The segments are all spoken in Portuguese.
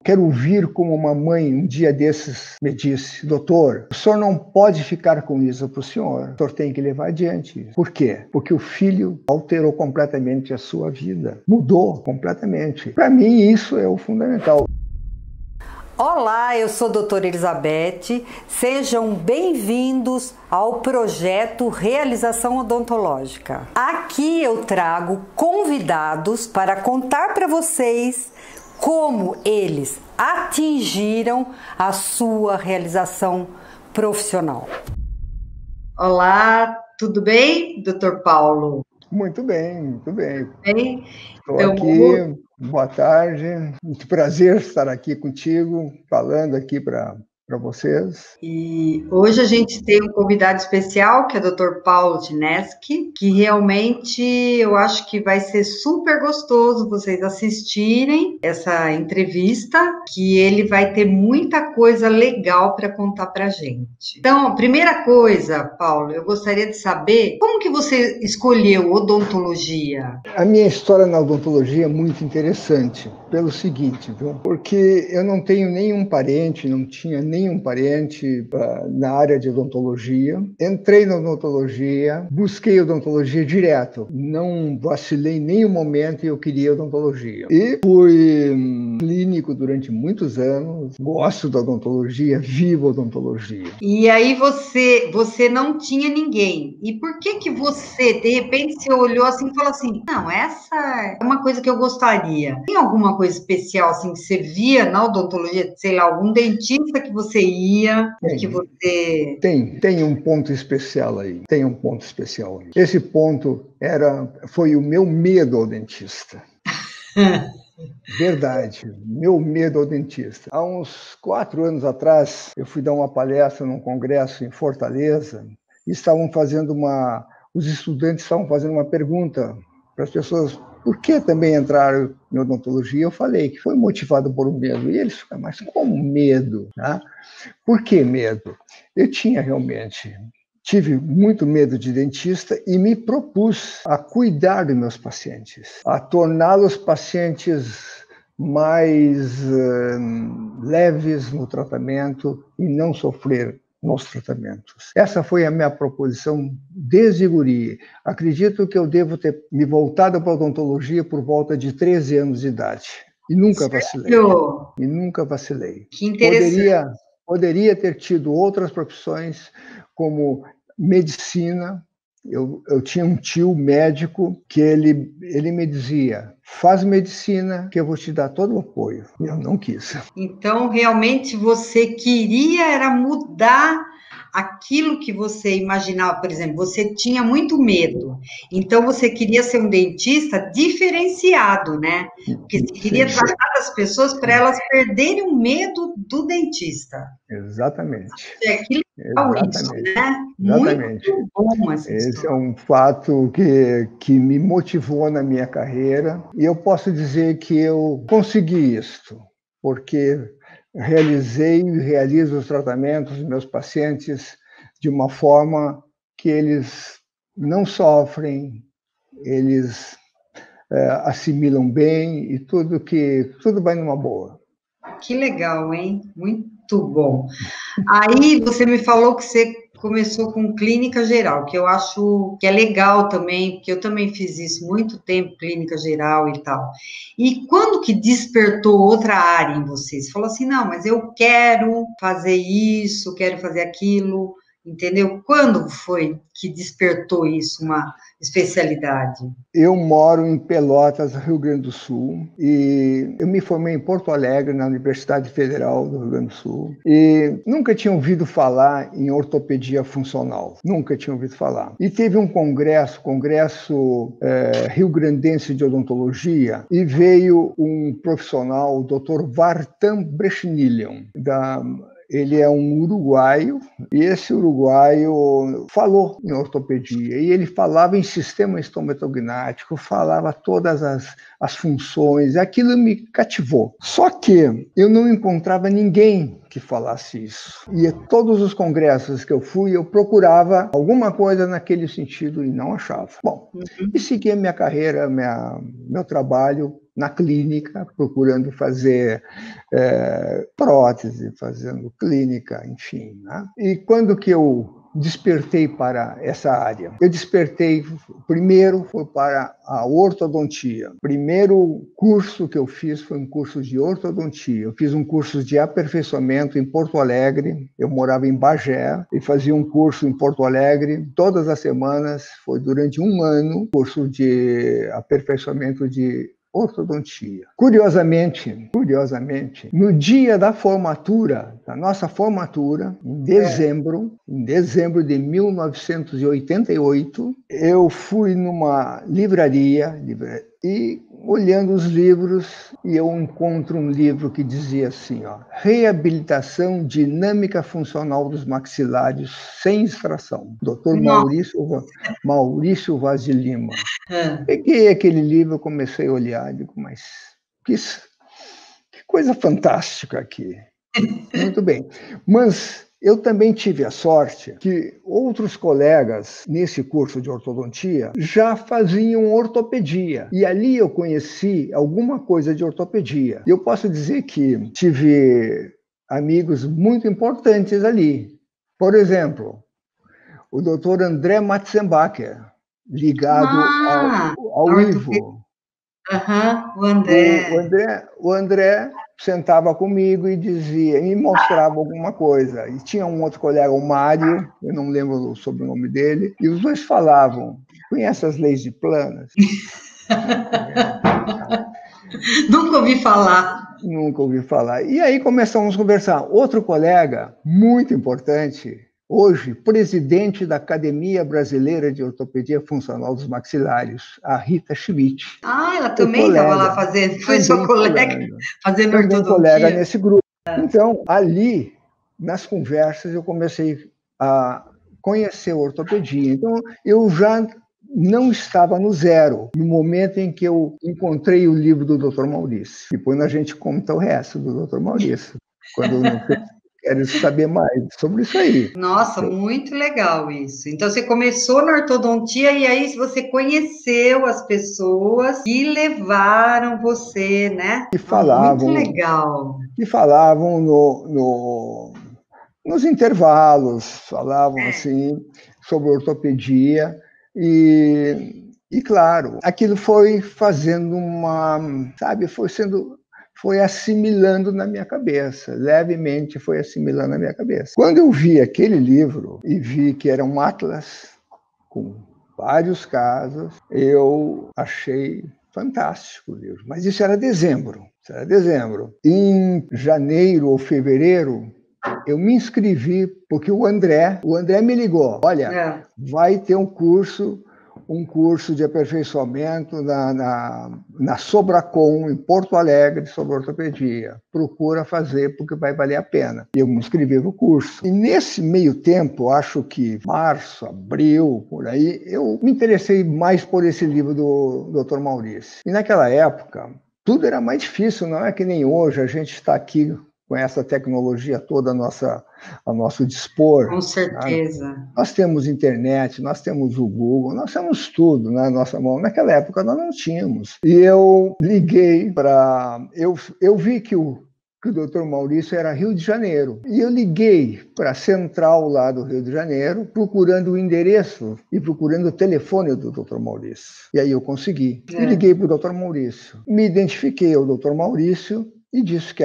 quero ouvir como uma mãe um dia desses me disse: doutor, o senhor não pode ficar com isso para o senhor tem que levar adiante. Por quê? Porque o filho alterou completamente a sua vida, mudou completamente. Para mim isso é o fundamental. Olá, eu sou a doutora Elizabeth, sejam bem-vindos ao projeto Realização Odontológica. Aqui eu trago convidados para contar para vocês como eles atingiram a sua realização profissional. Olá, tudo bem, doutor Paulo? Muito bem, muito bem. Bem, estou aqui, boa tarde, muito prazer estar aqui contigo, falando aqui para vocês. E hoje a gente tem um convidado especial, que é o Dr. Paulo Tineski, que realmente eu acho que vai ser super gostoso vocês assistirem essa entrevista, que ele vai ter muita coisa legal para contar para a gente. Então, primeira coisa, Paulo, eu gostaria de saber como que você escolheu odontologia? A minha história na odontologia é muito interessante, pelo seguinte, viu? Porque eu não tenho nenhum parente, não tinha nenhum parente na área de odontologia. Entrei na odontologia, busquei odontologia direto. Não vacilei em nenhum momento e eu queria odontologia. E fui clínico durante muitos anos, gosto da odontologia, vivo odontologia. E aí você não tinha ninguém. E por que você, de repente, você olhou assim e falou assim, não, essa é uma coisa que eu gostaria. Tem alguma coisa especial assim que você via na odontologia, sei lá, algum dentista que você ia, que você... Tem um ponto especial aí, tem um ponto especial aí. Esse ponto foi o meu medo ao dentista. Verdade, meu medo ao dentista. Há uns 4 anos atrás, eu fui dar uma palestra num congresso em Fortaleza e os estudantes estavam fazendo uma pergunta para as pessoas: por que também entraram em odontologia? Eu falei que foi motivado por um medo. E eles ficaram: mas como medo? Tá? Por que medo? Eu tive muito medo de dentista e me propus a cuidar dos meus pacientes, a torná-los pacientes mais leves no tratamento e não sofrer nos tratamentos. Essa foi a minha proposição desde guri. Acredito que eu devo ter me voltado para a odontologia por volta de 13 anos de idade. E nunca vacilei. E nunca vacilei. Que interessante. Poderia ter tido outras profissões, como medicina. Eu tinha um tio médico que ele me dizia: faz medicina que eu vou te dar todo o apoio. E eu não quis. Então, realmente, você queria era mudar aquilo que você imaginava. Por exemplo, você tinha muito medo. Então, você queria ser um dentista diferenciado, né? Porque você queria tratar as pessoas para elas perderem o medo do dentista. Exatamente. Que legal isso, né? Exatamente. Muito bom essa história. Esse é um fato que me motivou na minha carreira. E eu posso dizer que eu consegui isso, porque realizei e realizo os tratamentos dos meus pacientes de uma forma que eles não sofrem, eles assimilam bem e tudo vai numa boa. Que legal, hein? Muito bom. Aí você me falou que você começou com clínica geral, que eu acho que é legal também, porque eu também fiz isso muito tempo, clínica geral e tal. E quando que despertou outra área em você? Você falou assim, não, mas eu quero fazer isso, quero fazer aquilo, entendeu? Quando foi que despertou isso, uma especialidade? Eu moro em Pelotas, Rio Grande do Sul, e eu me formei em Porto Alegre, na Universidade Federal do Rio Grande do Sul, e nunca tinha ouvido falar em ortopedia funcional, nunca tinha ouvido falar. E teve um congresso rio-grandense de odontologia, e veio um profissional, o Dr. Vartan Brechnilian, ele é um uruguaio, e esse uruguaio falou em ortopedia, e ele falava em sistema estomatognático, falava todas as funções, aquilo me cativou. Só que eu não encontrava ninguém que falasse isso. E todos os congressos que eu fui, eu procurava alguma coisa naquele sentido e não achava. Bom, e segui a minha carreira, meu trabalho na clínica, procurando fazer prótese, fazendo clínica, enfim. Né? E quando que eu despertei para essa área? Eu despertei, primeiro foi para a ortodontia. O primeiro curso que eu fiz foi um curso de ortodontia. Eu fiz um curso de aperfeiçoamento em Porto Alegre. Eu morava em Bagé e fazia um curso em Porto Alegre todas as semanas. Foi durante um ano, curso de aperfeiçoamento de ortodontia. Curiosamente, no dia da formatura, da nossa formatura, em dezembro de 1988, eu fui numa livraria e olhando os livros, e eu encontro um livro que dizia assim, ó, Reabilitação Dinâmica Funcional dos Maxilares sem extração, Dr. Maurício Vaz de Lima. Peguei aquele livro, comecei a olhar, digo, mas que coisa fantástica aqui. Muito bem. Mas eu também tive a sorte que outros colegas nesse curso de ortodontia já faziam ortopedia. E ali eu conheci alguma coisa de ortopedia. Eu posso dizer que tive amigos muito importantes ali. Por exemplo, o Dr. André Matzenbacher, ligado ao Ivo. O André sentava comigo e dizia, me mostrava alguma coisa. E tinha um outro colega, o Mário, eu não lembro o sobrenome dele, e os dois falavam, conhece as leis de Planas? Nunca ouvi falar. Nunca ouvi falar. E aí começamos a conversar. Outro colega, muito importante, hoje, presidente da Academia Brasileira de Ortopedia Funcional dos Maxilares, a Rita Schmidt. Ela também estava lá fazendo, foi sua colega fazendo ortodontia. Colega nesse grupo. Então, ali, nas conversas, eu comecei a conhecer a ortopedia. Então, eu já não estava no zero, no momento em que eu encontrei o livro do Dr. Maurício. Depois a gente conta o resto do Dr. Maurício, quando eu não quero saber mais sobre isso aí. Nossa, muito legal isso. Então, você começou na ortodontia e aí você conheceu as pessoas que levaram você, né? E falavam, muito legal. E falavam nos intervalos, falavam assim sobre ortopedia e claro, aquilo foi fazendo foi assimilando na minha cabeça, levemente foi assimilando na minha cabeça. Quando eu vi aquele livro e vi que era um atlas com vários casos, eu achei fantástico o livro. Mas isso era dezembro. Em janeiro ou fevereiro, eu me inscrevi, porque o André me ligou. Olha, vai ter um curso de aperfeiçoamento na Sobracom, em Porto Alegre, sobre ortopedia. Procura fazer, porque vai valer a pena. Eu me inscrevi no curso. E nesse meio tempo, acho que março, abril, por aí, eu me interessei mais por esse livro do Dr. Maurício. E naquela época, tudo era mais difícil, não é que nem hoje, a gente está aqui com essa tecnologia toda a nosso dispor. Com certeza. Né? Nós temos internet, nós temos o Google, nós temos tudo na nossa mão. Naquela época nós não tínhamos. E eu liguei para... Eu vi que o Dr. Maurício era Rio de Janeiro. E eu liguei para a central lá do Rio de Janeiro, procurando o endereço e procurando o telefone do Dr. Maurício. E aí eu consegui. E liguei para o Dr. Maurício. Me identifiquei ao Dr. Maurício e disse que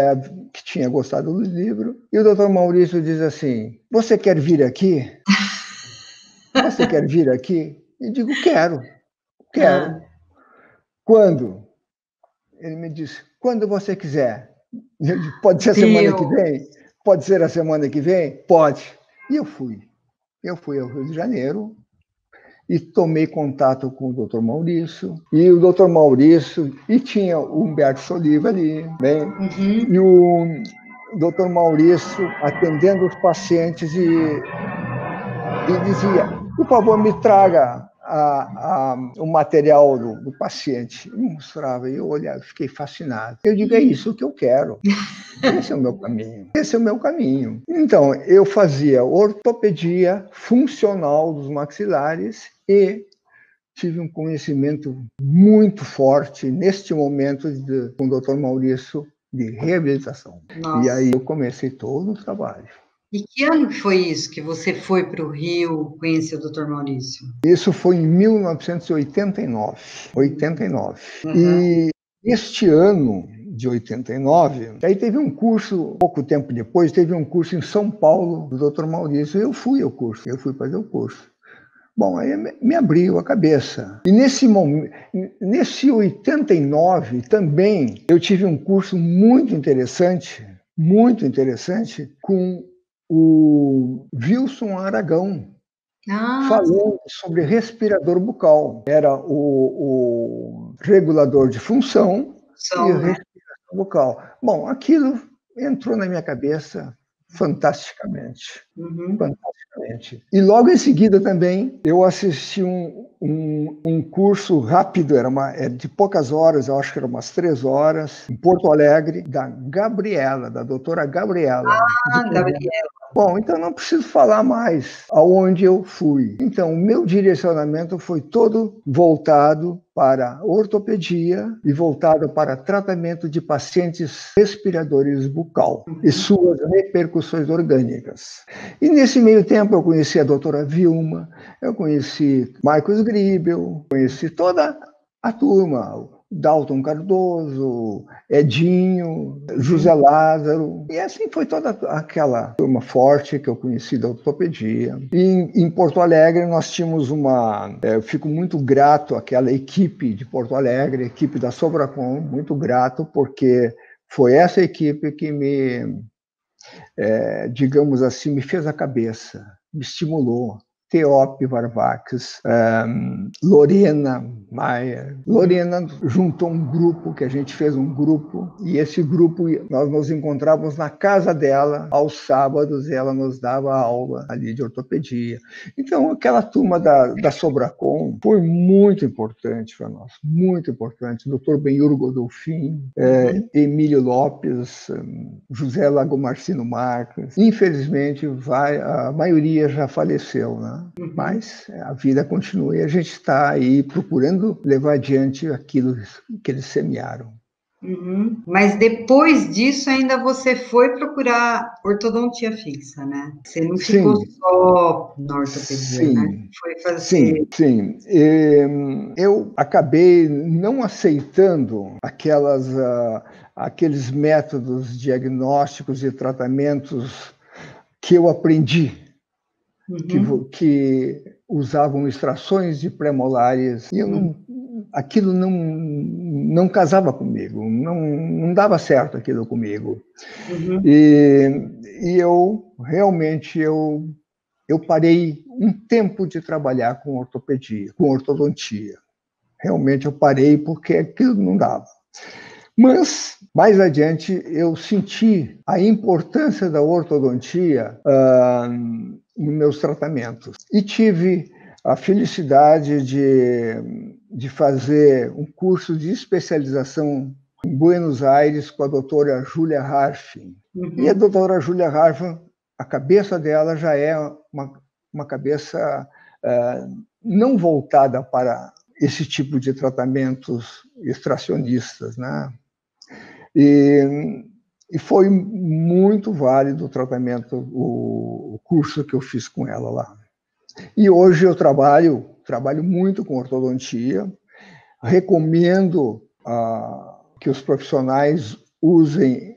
tinha gostado do livro. E o Dr. Maurício diz assim, você quer vir aqui? Você quer vir aqui? E digo, quero. Quando? Ele me disse, quando você quiser. Eu digo, pode ser a semana que vem? Pode ser a semana que vem? Pode. E eu fui. Eu fui ao Rio de Janeiro e tomei contato com o Dr. Maurício, e o Dr. Maurício, e tinha o Humberto Soliva ali, bem, e o Dr. Maurício atendendo os pacientes e dizia, por favor, me traga o material do paciente. E mostrava, e eu olhava, fiquei fascinado. Eu digo, é isso que eu quero. Esse é o meu caminho. Então, eu fazia ortopedia funcional dos maxilares e tive um conhecimento muito forte neste momento com o Dr. Maurício de reabilitação. Nossa. E aí eu comecei todo o trabalho. E que ano que foi isso que você foi para o Rio conhecer o Dr. Maurício? Isso foi em 1989. 89. Uhum. E este ano de 89, aí teve um curso, pouco tempo depois, teve um curso em São Paulo do Dr. Maurício. Eu fui fazer o curso. Bom, aí me abriu a cabeça. E nesse 89 também eu tive um curso muito interessante com o Wilson Aragão, falando sobre respirador bucal. Era o regulador de função e respiração bucal. Bom, aquilo entrou na minha cabeça fantasticamente. Fantasticamente. E logo em seguida também eu assisti um curso rápido, era de poucas horas, eu acho que era umas 3 horas, em Porto Alegre, da doutora Gabriela. Gabriela. Bom, então não preciso falar mais aonde eu fui. Então, o meu direcionamento foi todo voltado para ortopedia e voltado para tratamento de pacientes respiradores bucal e suas repercussões orgânicas. E nesse meio tempo eu conheci a doutora Vilma, eu conheci Marcos Gribel, conheci toda a turma, Dalton Cardoso, Edinho, José Lázaro, e assim foi toda aquela turma forte que eu conheci da ortopedia. E em Porto Alegre nós tínhamos eu fico muito grato àquela equipe de Porto Alegre, a equipe da Sobracom, muito grato, porque foi essa equipe que digamos assim, me fez a cabeça, me estimulou. Teópe Varvax, Lorena Maia. Lorena juntou um grupo, que a gente fez um grupo, e esse grupo nós nos encontrávamos na casa dela, aos sábados, e ela nos dava aula ali de ortopedia. Então, aquela turma da Sobracom foi muito importante para nós, muito importante. Dr. Benhur Godolfin, Emílio Lopes, José Lagomarcino Marques. Infelizmente, a maioria já faleceu, né? Mas a vida continua e a gente está aí procurando levar adiante aquilo que eles semearam. Mas depois disso ainda você foi procurar ortodontia fixa, né? Você não ficou só na ortopedia, né? Foi fazer... Sim. Eu acabei não aceitando aqueles métodos diagnósticos e tratamentos que eu aprendi, que usavam extrações de premolares, e aquilo não casava comigo, não dava certo aquilo comigo. E eu realmente eu parei um tempo de trabalhar com ortopedia, com ortodontia. Realmente eu parei porque aquilo não dava. Mas, mais adiante, eu senti a importância da ortodontia nos meus tratamentos. E tive a felicidade de fazer um curso de especialização em Buenos Aires com a doutora Júlia Harfin. E a doutora Júlia Harfin, a cabeça dela já é uma cabeça não voltada para esse tipo de tratamentos extracionistas, né? E foi muito válido o tratamento, o curso que eu fiz com ela lá. E hoje eu trabalho muito com ortodontia, recomendo que os profissionais usem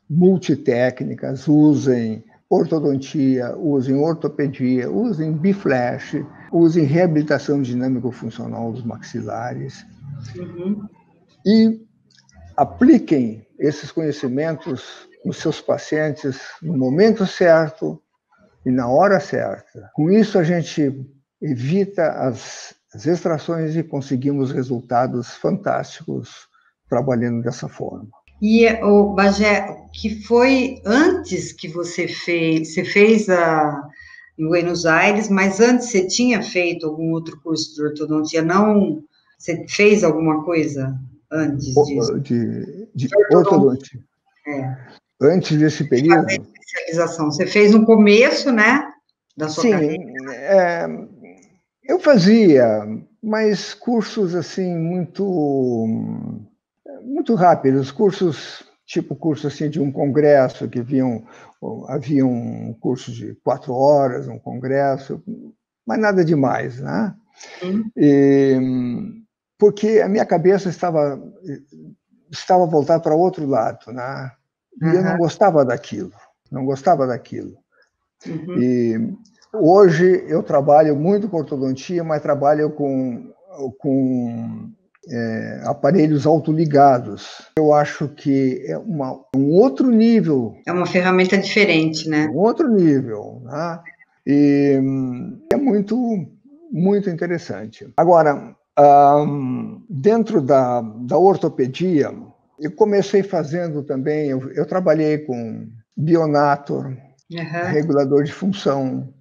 multitécnicas, usem ortodontia, usem ortopedia, usem biflash, usem reabilitação dinâmico-funcional dos maxilares e apliquem esses conhecimentos nos seus pacientes no momento certo e na hora certa. Com isso, a gente evita as extrações e conseguimos resultados fantásticos trabalhando dessa forma. E, Bagé, que foi antes que você fez em Buenos Aires, mas antes você tinha feito algum outro curso de ortodontia? Não? Você fez alguma coisa antes disso? De ortodontia? Antes desse período? De fazer especialização. Você fez no começo, né, da sua carreira? Eu fazia mas cursos assim muito rápidos, cursos tipo curso assim de um congresso que havia um curso de 4 horas, um congresso, mas nada demais, né? Porque a minha cabeça estava voltada para outro lado, né? E eu não gostava daquilo, não gostava daquilo. E hoje eu trabalho muito com ortodontia, mas trabalho com aparelhos autoligados. Eu acho que é um outro nível. É uma ferramenta diferente, né? Um outro nível, né? E é muito interessante. Agora, dentro da ortopedia, eu comecei fazendo também, eu trabalhei com Bionator, regulador de função,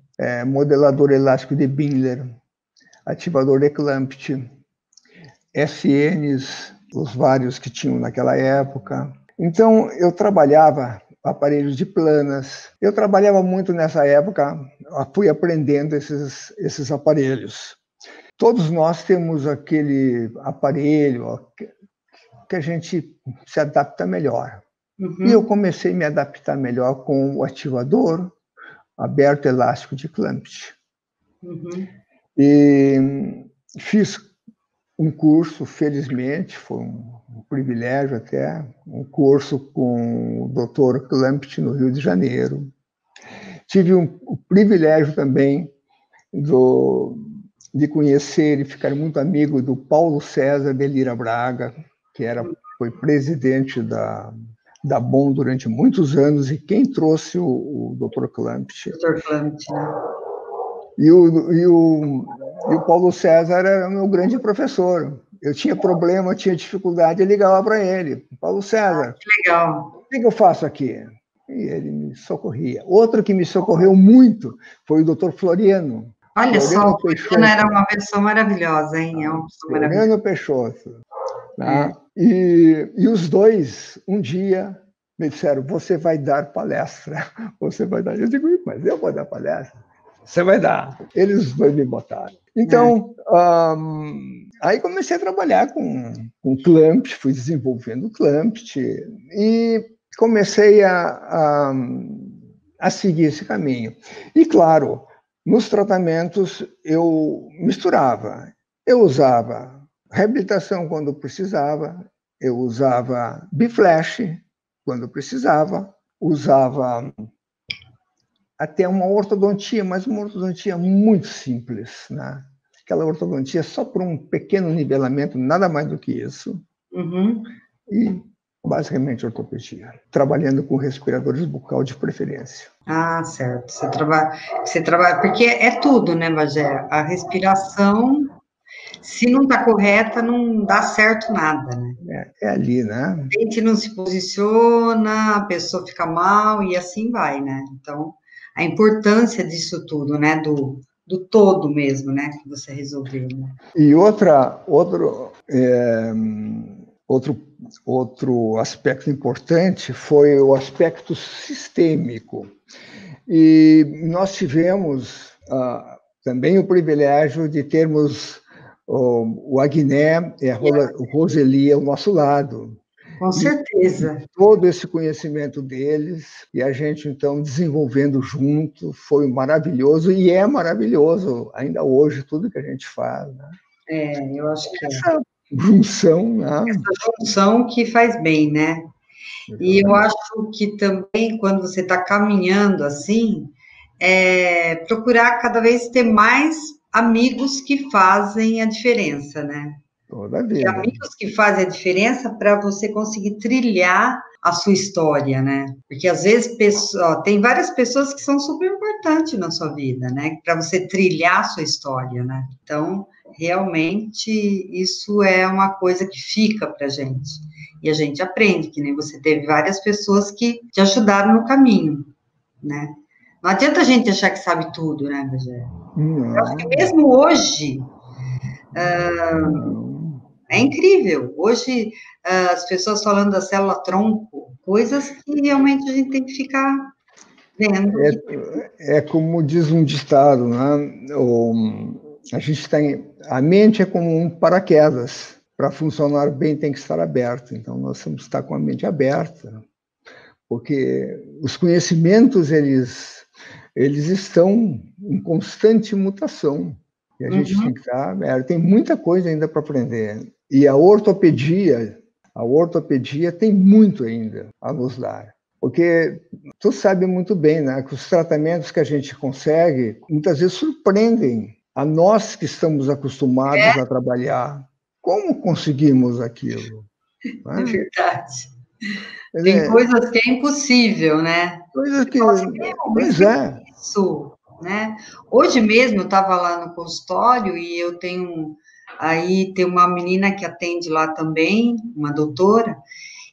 modelador elástico de Binler, ativador de Clampt, SNs, os vários que tinham naquela época. Então, eu trabalhava aparelhos de planas. Eu trabalhava muito nessa época, fui aprendendo esses aparelhos. Todos nós temos aquele aparelho que a gente se adapta melhor. E eu comecei a me adaptar melhor com o ativador aberto elástico de Clampt. E fiz um curso, felizmente, foi um privilégio até, um curso com o Dr. Clampt no Rio de Janeiro. Tive o privilégio também de conhecer e ficar muito amigo do Paulo César de Lira Braga, que foi presidente da BOM durante muitos anos e quem trouxe o Dr. Clampt. Dr. Clampt, né? E o Paulo César era o meu grande professor. Eu tinha problema, tinha dificuldade, eu ligava para ele. Paulo César, que legal. O que eu faço aqui? E ele me socorria. Outro que me socorreu muito foi o Dr. Floriano. Olha só, o Floriano era uma pessoa maravilhosa, hein? É uma pessoa maravilhosa. Floriano Peixoto. Tá? E os dois, um dia, me disseram, você vai dar palestra. Você vai dar. Eu digo, mas eu vou dar palestra? Você vai dar. Eles dois me botaram. Então, aí comecei a trabalhar com Clampt, fui desenvolvendo Clampt e comecei a seguir esse caminho. E, claro, nos tratamentos eu misturava. Eu usava reabilitação quando precisava, eu usava biflash quando precisava, usava até uma ortodontia, mas uma ortodontia muito simples, né? Aquela ortodontia só por um pequeno nivelamento, nada mais do que isso. E, basicamente, ortopedia. Trabalhando com respiradores bucal de preferência. Ah, certo. Você trabalha... Porque é tudo, né, Bagé? A respiração, se não está correta, não dá certo nada, né? É ali, né? O dente não se posiciona, a pessoa fica mal e assim vai, né? Então, a importância disso tudo, né, do todo mesmo, né, que você resolveu. Né? E outro aspecto importante foi o aspecto sistêmico. E nós tivemos também o privilégio de termos o Agné e a Roseli ao nosso lado. Com certeza. Todo esse conhecimento deles, e a gente, então, desenvolvendo junto, foi maravilhoso, e é maravilhoso ainda hoje, tudo que a gente faz. Né? Eu acho que essa junção. Né? Essa junção que faz bem, né? E eu acho que também, quando você está caminhando assim, procurar cada vez ter mais amigos que fazem a diferença, né? Toda vida. E amigos que fazem a diferença para você conseguir trilhar a sua história, né? Porque às vezes tem várias pessoas que são super importantes na sua vida, né? Para você trilhar a sua história, né? Então, realmente, isso é uma coisa que fica para a gente. E a gente aprende, que nem você teve várias pessoas que te ajudaram no caminho, né? Não adianta a gente achar que sabe tudo, né, Bagé? Eu acho que mesmo hoje... É incrível. Hoje, as pessoas falando da célula-tronco, coisas que realmente a gente tem que ficar vendo. É como diz um ditado, né? a mente é como um paraquedas. Para funcionar bem tem que estar aberto. Então, nós temos que estar com a mente aberta, porque os conhecimentos, eles estão em constante mutação. E a gente tem que estar aberto. Tem muita coisa ainda para aprender. E a ortopedia tem muito ainda a nos dar. Porque tu sabe muito bem, né, que os tratamentos que a gente consegue, muitas vezes surpreendem a nós que estamos acostumados a trabalhar. Como conseguimos aquilo? É verdade. Tem coisas que é impossível, né? Coisas que... Pois é. Isso, né? Hoje mesmo eu estava lá no consultório e eu tenho... Aí tem uma menina que atende lá também, uma doutora,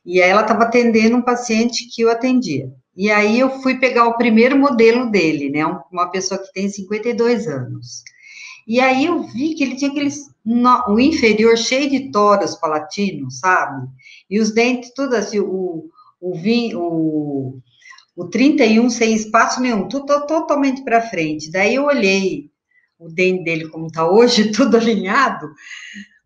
e aí ela estava atendendo um paciente que eu atendia. E aí eu fui pegar o primeiro modelo dele, né? Uma pessoa que tem 52 anos. E aí eu vi que ele tinha o inferior cheio de toros palatinos, sabe? E os dentes tudo assim, o 31 sem espaço nenhum, tudo totalmente para frente. Daí eu olhei o dente dele como está hoje, tudo alinhado.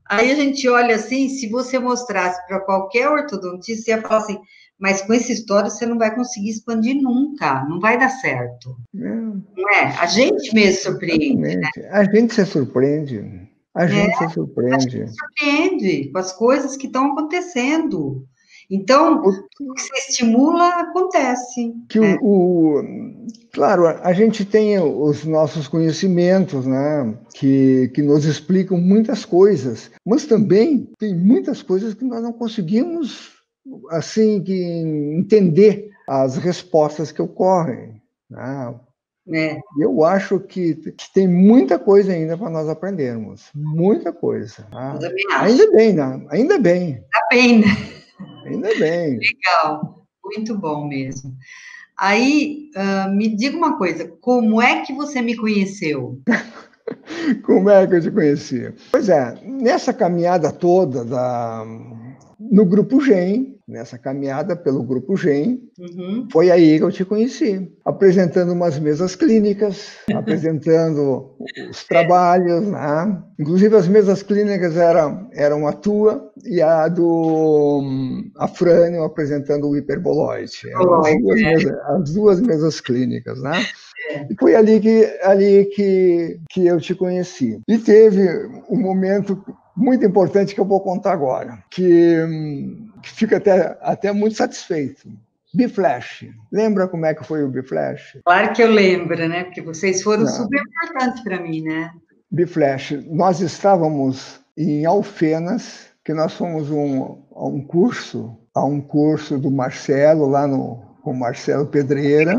Aí a gente olha assim, se você mostrasse para qualquer ortodontista, você ia falar assim, mas com esse história você não vai conseguir expandir nunca, não vai dar certo. Não é? A gente mesmo surpreende, né? A gente se surpreende. A gente se surpreende com as coisas que estão acontecendo. Então, o que se estimula, acontece. Né? Claro, a gente tem os nossos conhecimentos, né, que nos explicam muitas coisas, mas também tem muitas coisas que nós não conseguimos assim, entender as respostas que ocorrem. Né? Eu acho que tem muita coisa ainda para nós aprendermos. Muita coisa. Tá? Ainda bem, né? Ainda bem. Ainda bem, né? Ainda bem. Legal. Muito bom mesmo. Aí, me diga uma coisa. Como é que você me conheceu? Como é que eu te conheci? Pois é, nessa caminhada toda no Grupo GEM, nessa caminhada pelo Grupo GEM, foi aí que eu te conheci, apresentando umas mesas clínicas, apresentando os trabalhos, né? Inclusive as mesas clínicas eram a tua e a do Afrânio apresentando o hiperboloide. As duas mesas clínicas, né? E foi ali que eu te conheci. E teve um momento muito importante que eu vou contar agora, que fica até muito satisfeito. Biflash. Lembra como é que foi o Biflash? Claro que eu lembro, né? Porque vocês foram super importantes para mim, né? Biflash. Nós estávamos em Alfenas, que nós fomos a um curso do Marcelo, lá com o Marcelo Pedreira.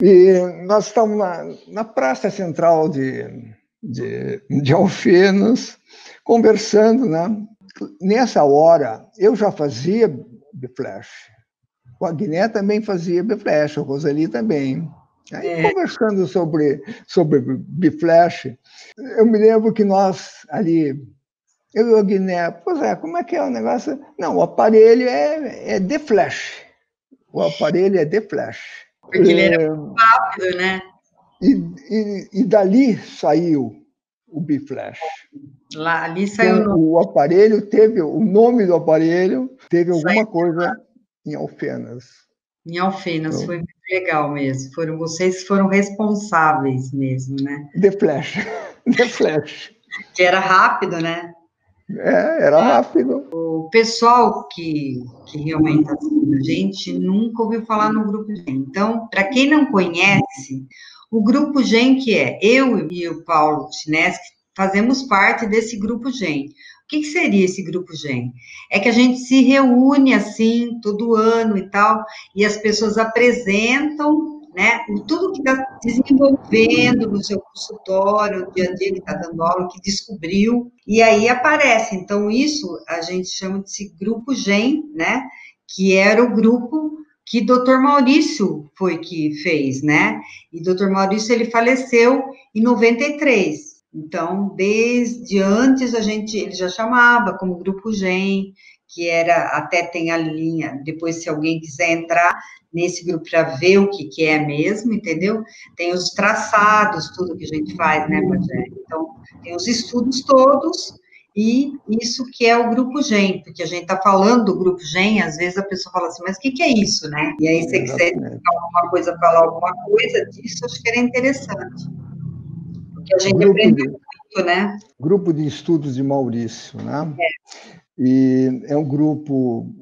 E nós estamos na praça central de Alfenas, conversando, né? Nessa hora, eu já fazia Biflash. O Agné também fazia Biflash, o Roseli também. Aí, conversando sobre Biflash, eu me lembro que nós ali, eu e o Agné, como é que é o negócio? Não, o aparelho é Deflash. O aparelho é Deflash. Porque ele era muito rápido, né? E dali saiu o Biflash. Ali saiu então, o aparelho o nome do aparelho teve alguma coisa em Alfenas. Em Alfenas, então, foi muito legal mesmo. Vocês foram responsáveis mesmo, né? Deflash. Que era rápido, né? Era rápido. O pessoal que realmente assiste a gente nunca ouviu falar no Grupo GEM. Então, para quem não conhece, o Grupo GEM, que é eu e o Paulo Chineschi, fazemos parte desse Grupo GEM. O que seria esse Grupo GEM? É que a gente se reúne assim, todo ano e tal, e as pessoas apresentam, né, tudo que está desenvolvendo no seu consultório, o dia a dia que está dando aula, que descobriu, e aí aparece. Então, isso a gente chama de Grupo GEM, né, que era o grupo que Dr. Maurício foi que fez, né, e Dr. Maurício, ele faleceu em 93. Então, desde antes ele já chamava como Grupo GEM, que era, até tem a linha, depois se alguém quiser entrar nesse grupo para ver o que é mesmo, entendeu? Tem os traçados, tudo que a gente faz, né, Bagé? Então, tem os estudos todos, e isso que é o Grupo GEM, porque a gente está falando do Grupo GEM, às vezes a pessoa fala assim, mas o que é isso, né? E aí, se você quiser explicar alguma coisa, falar alguma coisa disso, acho que era interessante. Porque a gente aprende muito, né? Grupo de Estudos de Maurício, né? E é um grupo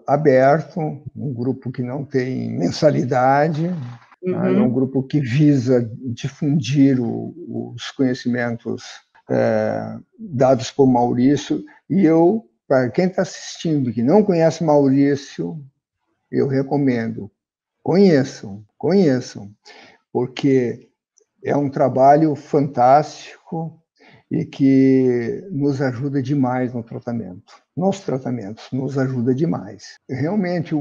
aberto, um grupo que não tem mensalidade, né? É um grupo que visa difundir os conhecimentos dados por Maurício, e para quem está assistindo que não conhece Maurício, eu recomendo, conheçam, porque é um trabalho fantástico e que nos ajuda demais no tratamento. Nos tratamentos, nos ajuda demais. Realmente,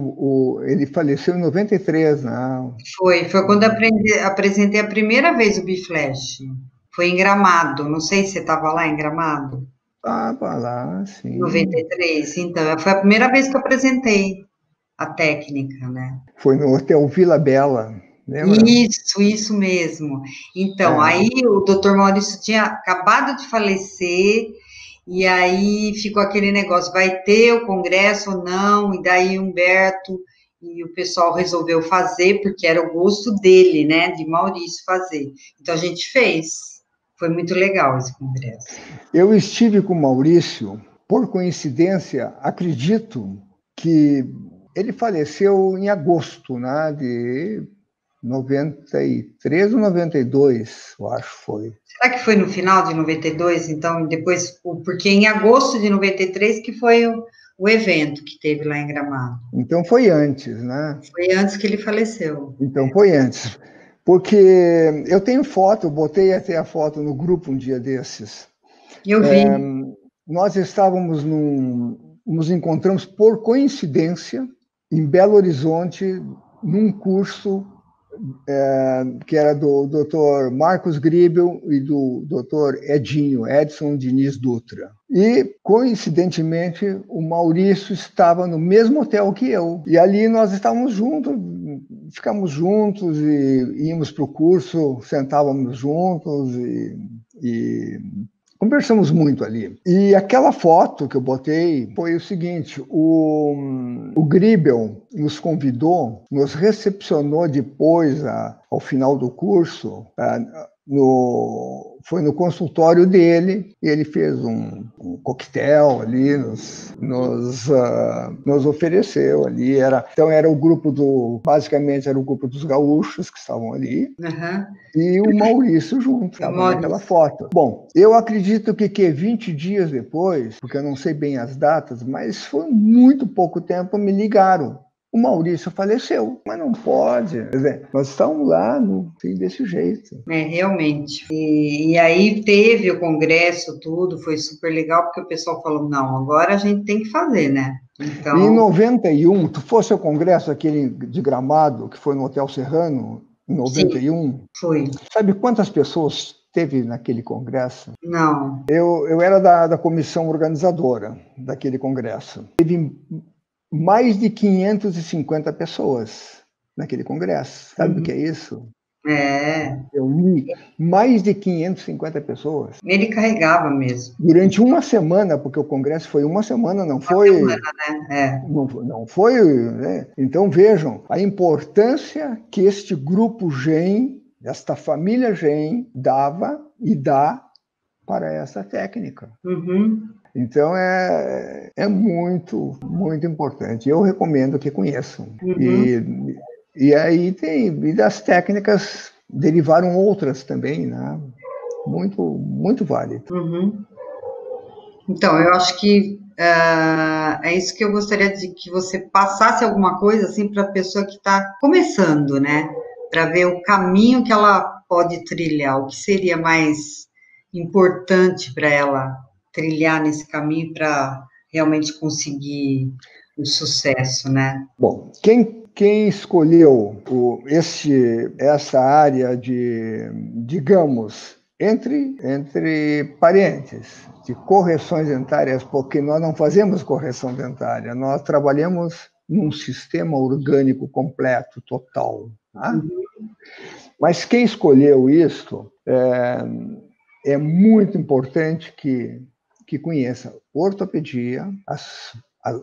ele faleceu em 93, né? Foi quando apresentei a primeira vez o Biflash. Foi em Gramado, não sei se você estava lá em Gramado. Estava lá, sim. 93, então, foi a primeira vez que eu apresentei a técnica, né? Foi no Hotel Vila Bela. Lembra? Isso mesmo. Então, aí o doutor Maurício tinha acabado de falecer, e aí ficou aquele negócio, vai ter o congresso ou não? E daí Humberto e o pessoal resolveu fazer, porque era o gosto dele, né, de Maurício fazer. Então, a gente fez. Foi muito legal esse congresso. Eu estive com o Maurício, por coincidência, acredito que ele faleceu em agosto, né, de 93 ou 92, eu acho que foi. Será que foi no final de 92? Então, depois, porque em agosto de 93 que foi o evento que teve lá em Gramado. Então foi antes, né? Foi antes que ele faleceu. Então foi antes. Porque eu tenho foto, eu botei até a foto no grupo um dia desses. Eu vi. Nós nos encontramos por coincidência em Belo Horizonte, num curso que era do Dr. Marcos Gribel e do Dr. Edson Diniz Dutra. E, coincidentemente, o Maurício estava no mesmo hotel que eu. E ali nós estávamos juntos, ficamos juntos e íamos para o curso, sentávamos juntos e conversamos muito ali. E aquela foto que eu botei foi o seguinte: o Gribel nos convidou, nos recepcionou depois, ao final do curso, foi no consultório dele, e ele fez um coquetel ali, nos ofereceu ali. Então era o grupo basicamente era o grupo dos gaúchos que estavam ali, e o Maurício junto, estava naquela foto. Bom, eu acredito que 20 dias depois, porque eu não sei bem as datas, mas foi muito pouco tempo, me ligaram. O Maurício faleceu, mas não pode. Quer dizer, nós estamos lá desse jeito. Realmente. E aí teve o congresso, tudo, foi super legal, porque o pessoal falou, não, agora a gente tem que fazer, né? Então... E em 91, tu fosse ao congresso aquele de Gramado, que foi no Hotel Serrano, em 91? Sim, foi. Sabe quantas pessoas teve naquele congresso? Não. Eu era da comissão organizadora daquele congresso. Teve mais de 550 pessoas naquele congresso. Sabe o que é isso? Eu li mais de 550 pessoas. Ele carregava mesmo. Durante uma semana, porque o congresso foi uma semana, não foi... Uma semana, né? Não foi... Né? Então, vejam a importância que este grupo GEM, esta família GEM, dava e dá para essa técnica. Então, é muito, muito importante. Eu recomendo que conheçam. E aí e das técnicas derivaram outras também, né? Muito, muito válido. Então, eu acho que é isso que eu gostaria de que você passasse alguma coisa assim para a pessoa que está começando, né? Para ver o caminho que ela pode trilhar, o que seria mais importante para ela trilhar nesse caminho para realmente conseguir o sucesso, né? Bom, quem escolheu essa área de, digamos, entre parênteses, de correções dentárias, porque nós não fazemos correção dentária, nós trabalhamos num sistema orgânico completo, total. Tá? Mas quem escolheu isso é muito importante que conheça ortopedia,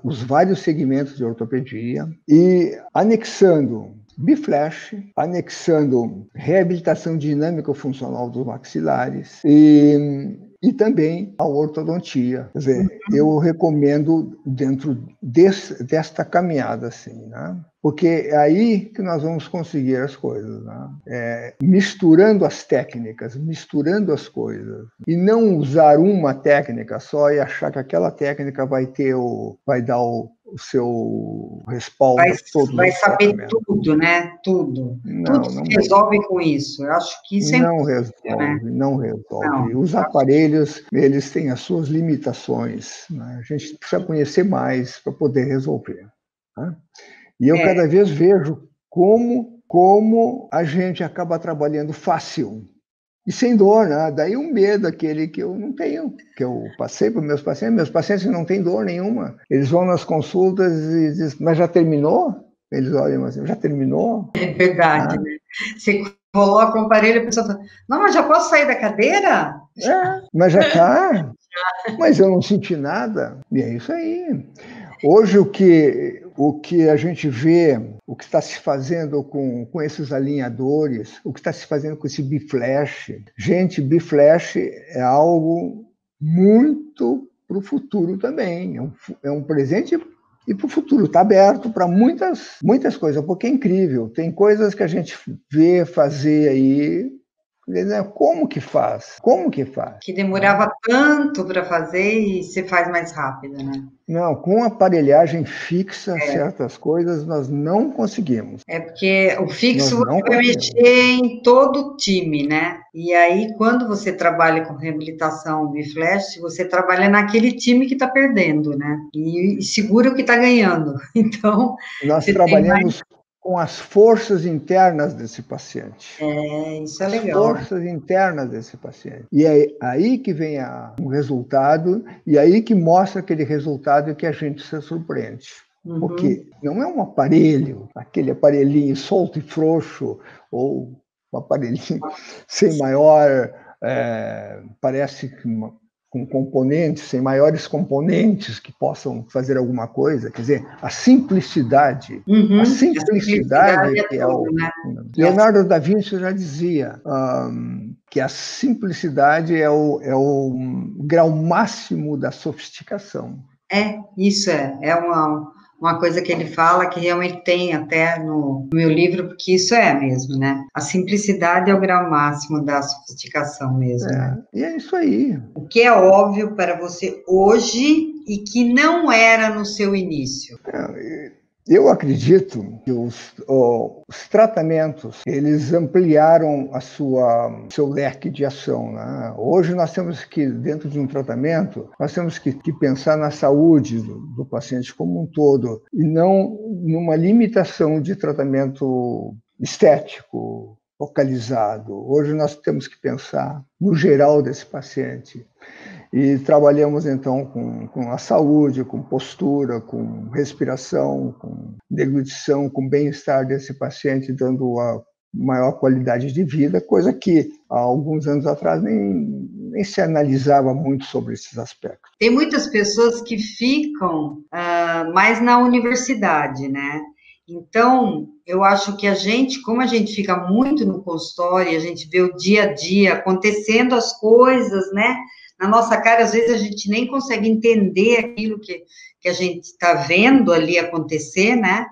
os vários segmentos de ortopedia, e anexando Biflash, anexando reabilitação dinâmica funcional dos maxilares e também a ortodontia. Quer dizer, eu recomendo dentro desta caminhada, assim, né? Porque é aí que nós vamos conseguir as coisas, né? Misturando as técnicas, misturando as coisas, e não usar uma técnica só e achar que aquela técnica vai dar o seu respaldo. Vai saber tudo, né? Tudo. Tudo se resolve com isso. Eu acho que isso é impossível, né? Não resolve. Os aparelhos, eles têm as suas limitações, né? A gente precisa conhecer mais para poder resolver, né? E eu cada vez vejo como a gente acaba trabalhando fácil e sem dor, né? Daí um medo aquele que eu não tenho, que eu passei para meus pacientes não têm dor nenhuma. Eles vão nas consultas e dizem, mas já terminou? Eles olham assim, já terminou? É verdade, né? Você coloca um aparelho e a pessoa fala, não, mas já posso sair da cadeira? Mas já está. Mas eu não senti nada. E é isso aí. Hoje, o que a gente vê, o que está se fazendo com esses alinhadores, o que está se fazendo com esse Biflash. Gente, Biflash é algo muito para o futuro também. É um presente e para o futuro. Está aberto para muitas coisas, porque é incrível. Tem coisas que a gente vê fazer aí. Como que faz? Que demorava tanto para fazer e você faz mais rápido, né? Não, com aparelhagem fixa, certas coisas nós não conseguimos. É porque o fixo você vai mexer em todo o time, né? E aí, quando você trabalha com reabilitação Biflash, você trabalha naquele time que está perdendo, né? E segura o que está ganhando. Então, nós trabalhamos com as forças internas desse paciente. Isso é legal. As forças internas desse paciente. E é aí que vem o resultado, e aí que mostra aquele resultado que a gente se surpreende. Porque não é um aparelho, aquele aparelhinho solto e frouxo, ou um aparelhinho sem maior, parece com componentes, sem maiores componentes que possam fazer alguma coisa. Quer dizer, a simplicidade. A simplicidade que é o... Né? Leonardo da Vinci já dizia que a simplicidade é o grau máximo da sofisticação. Isso é uma coisa que ele fala que realmente tem até no meu livro, porque isso é mesmo, né? A simplicidade é o grau máximo da sofisticação mesmo. Né? E é isso aí. O que é óbvio para você hoje e que não era no seu início? Eu acredito que os tratamentos, eles ampliaram seu leque de ação, né? Hoje nós temos que, dentro de um tratamento, nós temos que pensar na saúde do paciente como um todo, e não numa limitação de tratamento estético, localizado. Hoje nós temos que pensar no geral desse paciente. E trabalhamos, então, com a saúde, com postura, com respiração, com deglutição, com bem-estar desse paciente, dando a maior qualidade de vida, coisa que há alguns anos atrás nem se analisava muito sobre esses aspectos. Tem muitas pessoas que ficam mais na universidade, né? Então, eu acho que como a gente fica muito no consultório, a gente vê o dia a dia acontecendo as coisas, né? Na nossa cara, às vezes a gente nem consegue entender aquilo que a gente está vendo ali acontecer, né?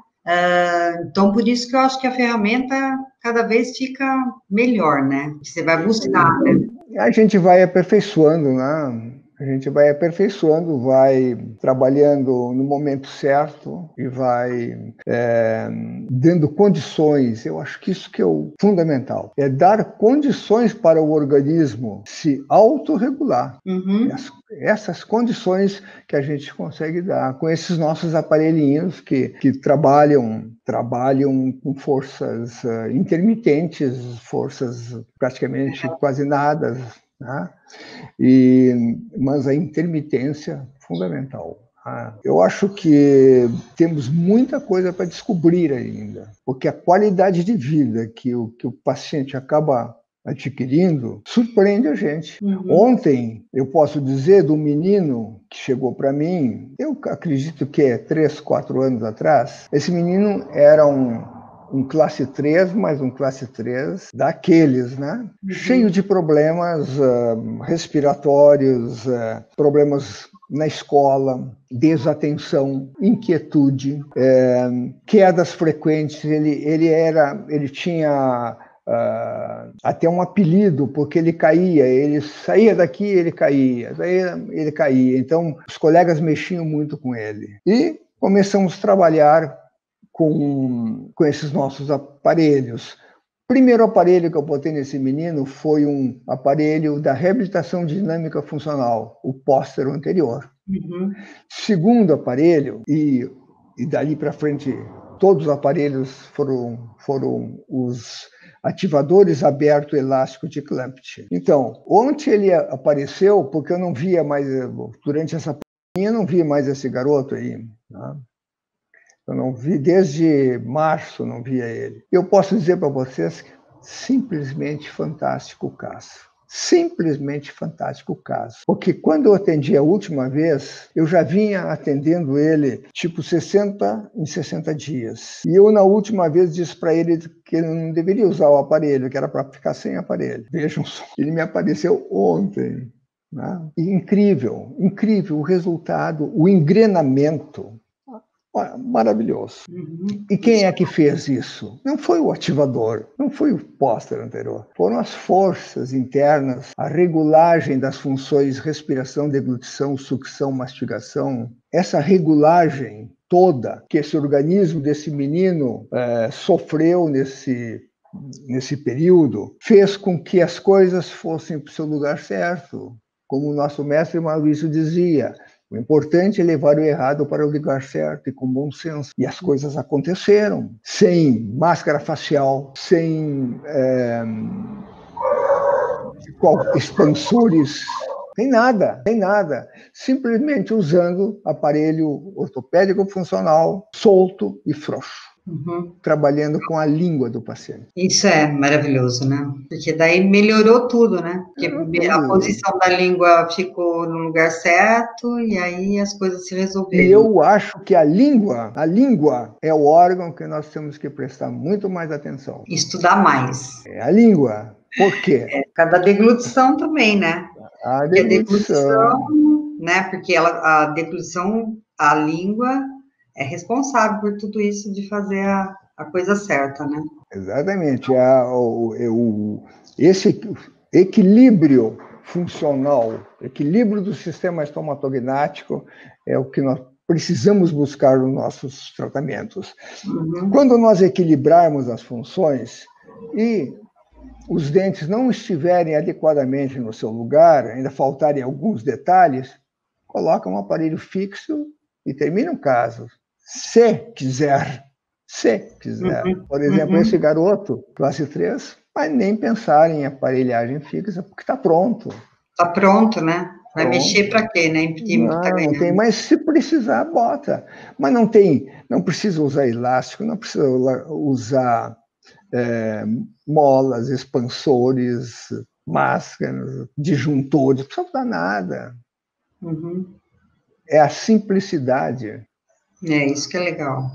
Então, por isso que eu acho que a ferramenta cada vez fica melhor, né? Você vai buscar, né? A gente vai aperfeiçoando, né? A gente vai aperfeiçoando, vai trabalhando no momento certo e vai dando condições. Eu acho que isso que é o fundamental. É dar condições para o organismo se autorregular. Uhum. Essas condições que a gente consegue dar com esses nossos aparelhinhos que trabalham com forças intermitentes, forças praticamente quase nada, né? Mas a intermitência é fundamental. Eu acho que temos muita coisa para descobrir ainda, porque a qualidade de vida que o paciente acaba adquirindo surpreende a gente. Uhum. Ontem, eu posso dizer do menino que chegou para mim, eu acredito que é 3, 4 anos atrás, esse menino era um classe 3, mas um classe 3 daqueles, né? Uhum. Cheio de problemas respiratórios, problemas na escola, desatenção, inquietude, quedas frequentes. Ele tinha até um apelido, porque ele caía, ele saía daqui, ele caía, ele caía. Então, os colegas mexiam muito com ele. E começamos a trabalhar com esses nossos aparelhos. O primeiro aparelho que eu botei nesse menino foi um aparelho da reabilitação dinâmica funcional, o póster anterior. Uhum. Segundo aparelho, e dali para frente, todos os aparelhos foram os ativadores aberto elástico de Clampett. Então, ontem ele apareceu, porque eu não via mais, durante essa pandemia, eu não via mais esse garoto aí, né? Eu não vi desde março, não via ele. Eu posso dizer para vocês, simplesmente fantástico o caso. Simplesmente fantástico o caso. Porque quando eu atendi a última vez, eu já vinha atendendo ele tipo 60 em 60 dias. E eu, na última vez, disse para ele que ele não deveria usar o aparelho, que era para ficar sem aparelho. Vejam só, ele me apareceu ontem. Né? E incrível, incrível o resultado, o engrenamento. Maravilhoso. Uhum. E quem é que fez isso? Não foi o ativador, não foi o póster anterior. Foram as forças internas, a regulagem das funções respiração, deglutição, sucção, mastigação. Essa regulagem toda que esse organismo desse menino sofreu nesse período, fez com que as coisas fossem para o seu lugar certo. Como o nosso mestre Maurício dizia, o importante é levar o errado para o lugar certo e com bom senso. E as coisas aconteceram. Sem máscara facial, sem expansores, sem nada. Simplesmente usando aparelho ortopédico funcional solto e frouxo. Uhum. Trabalhando com a língua do paciente. Isso é maravilhoso, né? Porque daí melhorou tudo, né? Porque a posição da língua ficou no lugar certo e aí as coisas se resolveram. E eu acho que a língua é o órgão que nós temos que prestar muito mais atenção. Estudar mais. É a língua. Por quê? Cada deglutição também, né? A deglutição, né? Porque a deglutição, a língua é responsável por tudo isso de fazer a coisa certa, né? Exatamente. Esse equilíbrio funcional, equilíbrio do sistema estomatognático é o que nós precisamos buscar nos nossos tratamentos. Uhum. Quando nós equilibrarmos as funções e os dentes não estiverem adequadamente no seu lugar, ainda faltarem alguns detalhes, coloca um aparelho fixo e termina o caso. Se quiser. Uhum. Por exemplo, esse garoto, classe 3, vai nem pensar em aparelhagem fixa, porque está pronto. Está pronto, né? Vai mexer para quê, né? Não tem, mas se precisar, bota. Mas não precisa usar elástico, não precisa usar molas, expansores, máscaras, disjuntores, não precisa usar nada. Uhum. É a simplicidade. É isso que é legal.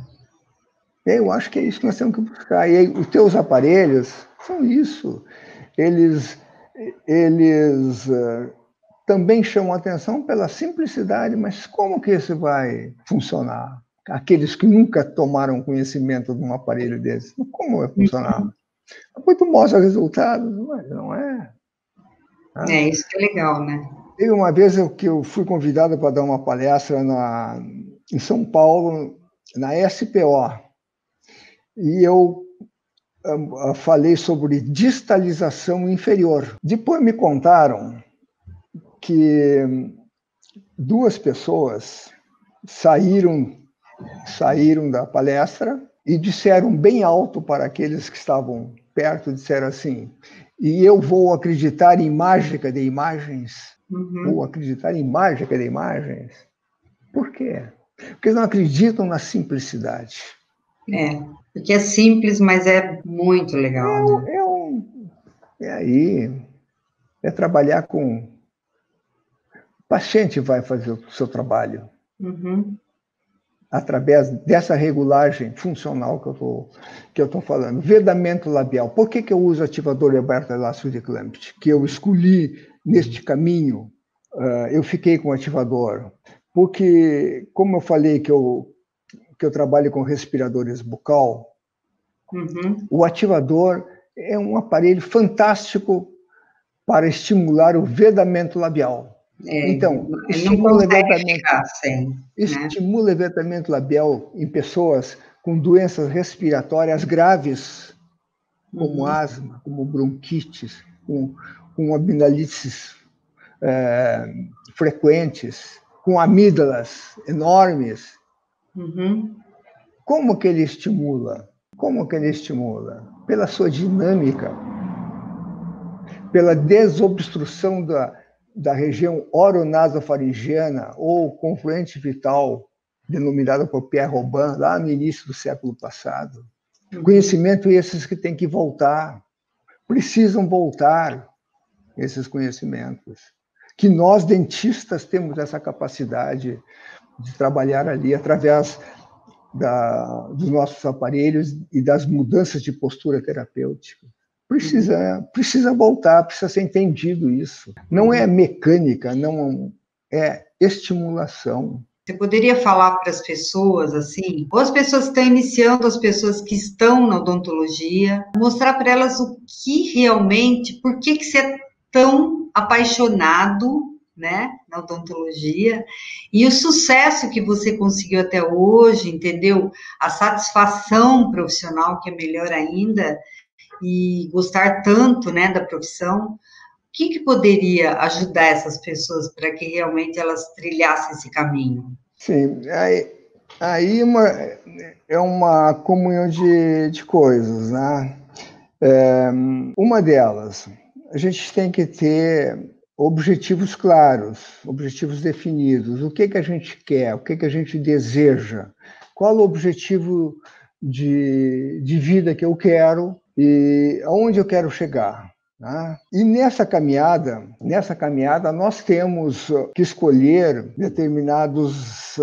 Eu acho que é isso que nós temos que buscar. E aí, os teus aparelhos são isso. Eles também chamam a atenção pela simplicidade, mas como que isso vai funcionar? Aqueles que nunca tomaram conhecimento de um aparelho desse, como vai funcionar? Depois tu mostra o resultado, mas não é. É isso que é legal, né? Teve uma vez que eu fui convidado para dar uma palestra em São Paulo, na SPO, e eu falei sobre distalização inferior. Depois me contaram que 2 pessoas saíram da palestra e disseram bem alto para aqueles que estavam perto, disseram assim: e eu vou acreditar em mágica de imagens? Vou acreditar em mágica de imagens? Por quê? Porque eles não acreditam na simplicidade. Porque é simples, mas é muito legal, né? E aí, é trabalhar com... O paciente vai fazer o seu trabalho. Através dessa regulagem funcional que eu estou falando. Vedamento labial. Por que eu uso ativador aberto elástico de Clampett? Que eu escolhi neste caminho, eu fiquei com o ativador. Porque, como eu falei que eu trabalho com respiradores bucal, o ativador é um aparelho fantástico para estimular o vedamento labial. Então, estimula o vedamento labial em pessoas com doenças respiratórias graves, como asma, como bronquites, com amidalites frequentes, com amígdalas enormes. Como que ele estimula? Pela sua dinâmica, pela desobstrução da região oronasofaringiana ou confluente vital, denominada por Pierre Robin, lá no início do século passado. Conhecimento esses que têm que voltar, precisam voltar, esses conhecimentos. Que nós, dentistas, temos essa capacidade de trabalhar ali através dos nossos aparelhos e das mudanças de postura terapêutica. Precisa voltar, precisa ser entendido isso. Não é mecânica, não é estimulação. Você poderia falar para as pessoas, assim, ou as pessoas que estão iniciando, as pessoas que estão na odontologia, mostrar para elas o que realmente, por que você é tão apaixonado, né, na odontologia, e o sucesso que você conseguiu até hoje, entendeu? A satisfação profissional, que é melhor ainda, e gostar tanto, né, da profissão. O que poderia ajudar essas pessoas para que realmente elas trilhassem esse caminho? Sim, aí é uma comunhão de coisas, né? Uma delas, a gente tem que ter objetivos claros, objetivos definidos. O que a gente quer, o que a gente deseja, qual o objetivo de vida que eu quero e aonde eu quero chegar. E nessa caminhada, nós temos que escolher determinados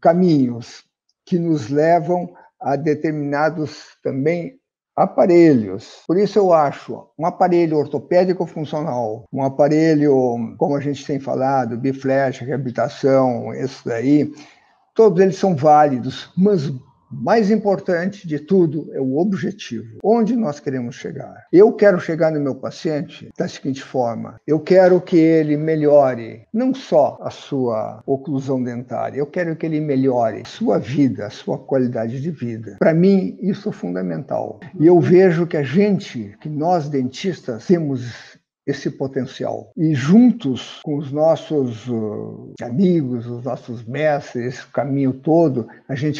caminhos que nos levam a determinados também aparelhos. Por isso eu acho um aparelho ortopédico funcional, um aparelho, como a gente tem falado, biflash, reabilitação, isso daí, todos eles são válidos, mas mais importante de tudo é o objetivo. Onde nós queremos chegar? Eu quero chegar no meu paciente da seguinte forma: eu quero que ele melhore não só a sua oclusão dentária, eu quero que ele melhore a sua vida, a sua qualidade de vida. Para mim, isso é fundamental. E eu vejo que nós dentistas, temos esse potencial. E juntos com os nossos amigos, os nossos mestres, esse caminho todo,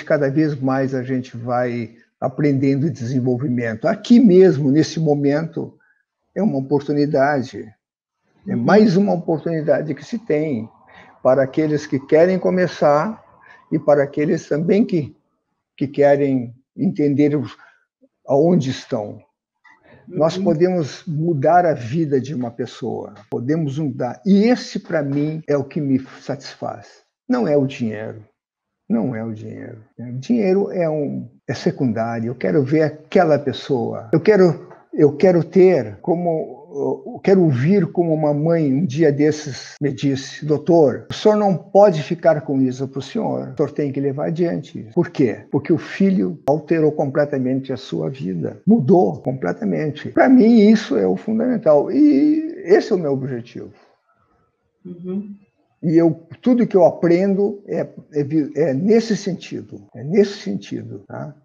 cada vez mais a gente vai aprendendo desenvolvimento. Aqui mesmo, nesse momento, é uma oportunidade. É mais uma oportunidade que se tem para aqueles que querem começar e para aqueles também que querem entender aonde estão. Nós podemos mudar a vida de uma pessoa, podemos mudar. E esse, para mim, é o que me satisfaz. Não é o dinheiro. Não é o dinheiro. O dinheiro é secundário. Eu quero ver aquela pessoa. Eu quero ouvir como uma mãe um dia desses me disse: doutor, o senhor não pode ficar com isso para o senhor tem que levar adiante. Por quê? Porque o filho alterou completamente a sua vida, mudou completamente. Para mim isso é o fundamental e esse é o meu objetivo. Uhum. E tudo que eu aprendo é nesse sentido, tá?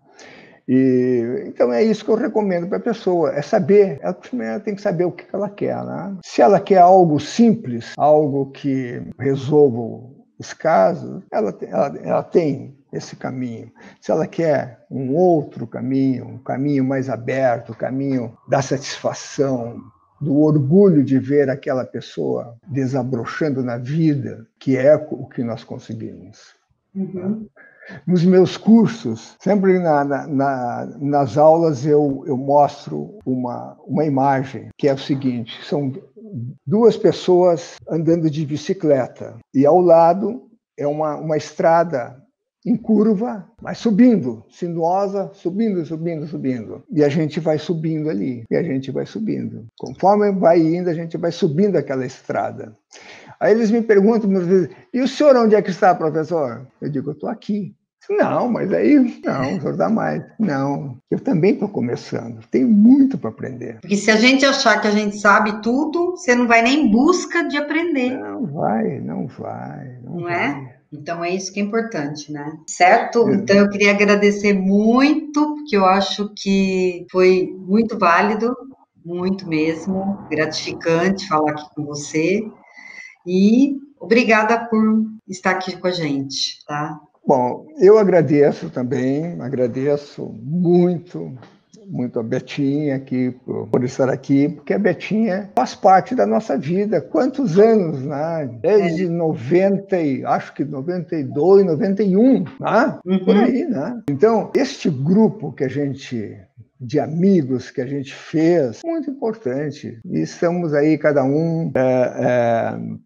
Então é isso que eu recomendo para a pessoa, é saber, ela primeiro tem que saber o que ela quer, né? Se ela quer algo simples, algo que resolva os casos, ela tem esse caminho. Se ela quer um outro caminho, um caminho mais aberto, o caminho da satisfação, do orgulho de ver aquela pessoa desabrochando na vida, que é o que nós conseguimos. Uhum. Nos meus cursos, sempre nas aulas eu mostro uma imagem, que é o seguinte, são duas pessoas andando de bicicleta, e ao lado é uma estrada em curva, mas subindo, sinuosa, subindo. E a gente vai subindo ali, Conforme vai indo, a gente vai subindo aquela estrada. Aí eles me perguntam, e o senhor onde é que está, professor? Eu digo, eu estou aqui. Não, mas aí, não, o senhor dá mais. Não, eu também estou começando, tenho muito para aprender. Porque se a gente achar que a gente sabe tudo, você não vai nem em busca de aprender. Não vai. Não é? Então é isso que é importante, né? Certo? Então eu queria agradecer muito, porque eu acho que foi muito válido, muito mesmo, gratificante falar aqui com você. E obrigada por estar aqui com a gente, tá? Bom, eu agradeço também, agradeço muito a Betinha aqui por estar aqui, porque a Betinha faz parte da nossa vida. Quantos anos, né? Desde 90, acho que 92, 91, né? Por aí, né? Então, este grupo de amigos que a gente fez, muito importante. E estamos aí, cada um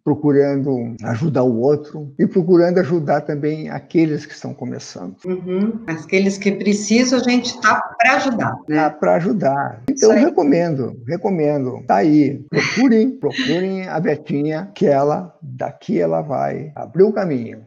procurando ajudar o outro e procurando ajudar também aqueles que estão começando. Uhum. Aqueles que precisam, a gente está para ajudar, né? Para ajudar. Então, recomendo. Tá aí. Procurem a Betinha, que daqui ela vai abrir o caminho.